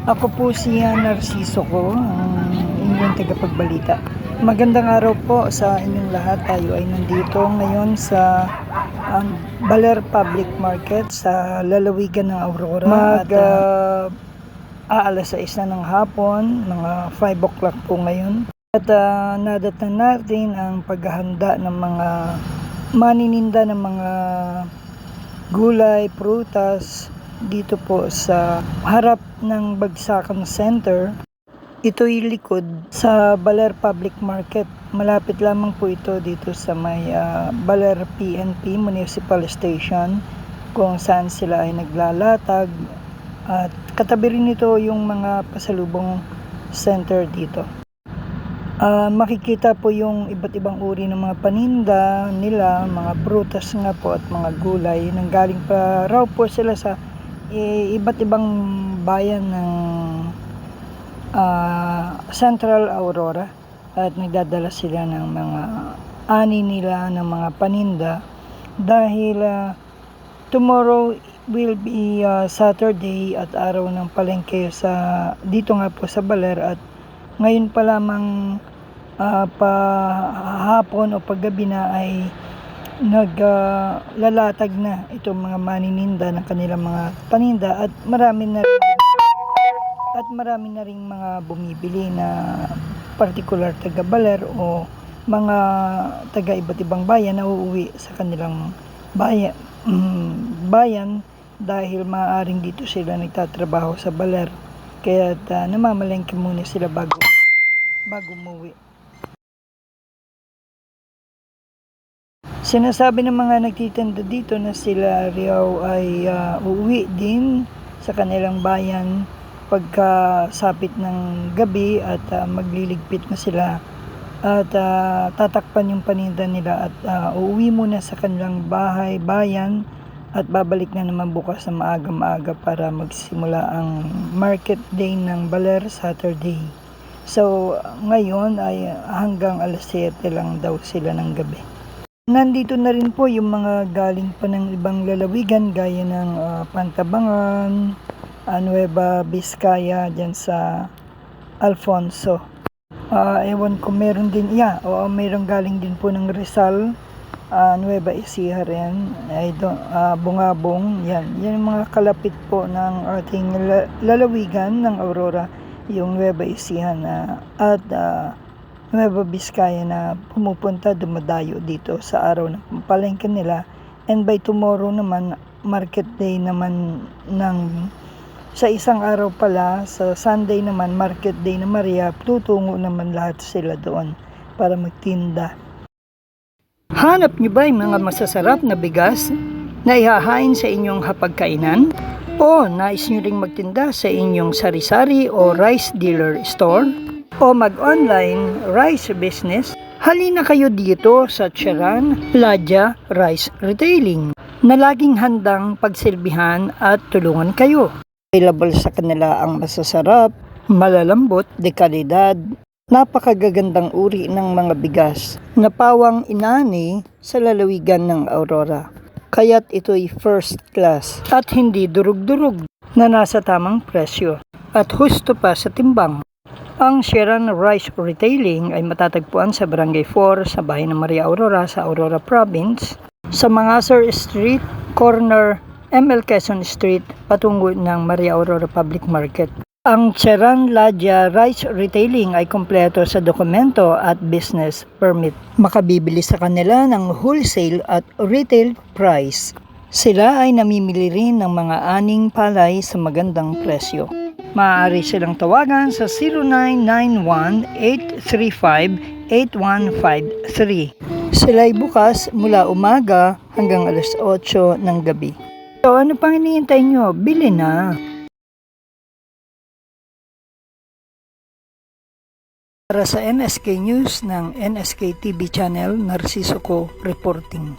Ako po si Narciso ko, ang inyong tagapagbalita. Magandang araw po sa inyong lahat. Tayo ay nandito ngayon sa Baler Public Market sa lalawigan ng Aurora. Alas 6 na ng hapon, mga 5 o'clock po ngayon. At nadatnan natin ang paghahanda ng mga manininda ng mga gulay, prutas, dito po sa harap ng Bagsakan Center. Ito'y likod sa Baler Public Market. Malapit lamang po ito dito sa may Baler PNP Municipal Station, kung saan sila ay naglalatag. At katabi rin ito yung mga pasalubong center dito. Makikita po yung iba't ibang uri ng mga paninda nila, mga prutas nga po at mga gulay. Nanggaling pa raw po sila sa iba't ibang bayan ng Central Aurora at nagdadala sila ng mga ani nila ng mga paninda dahil tomorrow will be Saturday at araw ng palengke dito nga po sa Baler, at ngayon pa lamang hapon o paggabi na ay naglalatag na itong mga manininda ng kanilang mga paninda, at marami na ring mga bumibili na particular taga Baler o mga taga iba't ibang bayan na uuwi sa kanilang bayan dahil maaaring dito sila nagtatrabaho sa Baler, kaya namamalengke muna sila bago umuwi. Sinasabi ng mga nagtitinda dito na sila raw ay uuwi din sa kanilang bayan pagkasapit ng gabi at magliligpit na sila at tatakpan yung paninda nila at uuwi muna sa kanilang bayan at babalik na naman bukas na maaga-maaga para magsimula ang market day ng Baler Saturday. So ngayon ay hanggang alas 7 lang daw sila ng gabi. Nandito na rin po yung mga galing pa ng ibang lalawigan gaya ng Pantabangan, Nueva Vizcaya, dyan sa Alfonso. Ewan ko, meron din, meron galing din po ng Rizal, Nueva Ecija rin, Bungabong, yan yung mga kalapit po ng ating lalawigan ng Aurora, yung Nueva Ecija at Nueva Vizcaya na pumupunta, dumadayo dito sa araw ng palengke nila. And by tomorrow naman, market day naman sa isang araw pala, sa Sunday naman, market day na Maria, tutungo naman lahat sila doon para magtinda. Hanap niyo ba yung mga masasarap na bigas na ihahain sa inyong hapagkainan? O nais niyo ring magtinda sa inyong sari-sari o rice dealer store? O mag-online rice business? Halina kayo dito sa Charan Ladya Rice Retailing na laging handang pagsilbihan at tulungan kayo. Available sa kanila ang masasarap, malalambot, de kalidad, napakagagandang uri ng mga bigas na pawang inani sa lalawigan ng Aurora. Kaya't ito'y first class at hindi durug-durug, na nasa tamang presyo at husto pa sa timbang. Ang Charan Rice Retailing ay matatagpuan sa Barangay 4 sa bayan ng Maria Aurora sa Aurora Province, sa Mangasar Street, corner ML Quezon Street, patungo ng Maria Aurora Public Market. Ang Charan Ladya Rice Retailing ay kompleto sa dokumento at business permit. Makabibili sa kanila ng wholesale at retail price. Sila ay namimili rin ng mga aning palay sa magandang presyo. Maaari silang tawagan sa 0991-835-8153. Sila ay bukas mula umaga hanggang alas 8 ng gabi. So ano pang hinihintay nyo? Bili na! Para sa NSK News ng NSK TV Channel, Narciso ko reporting.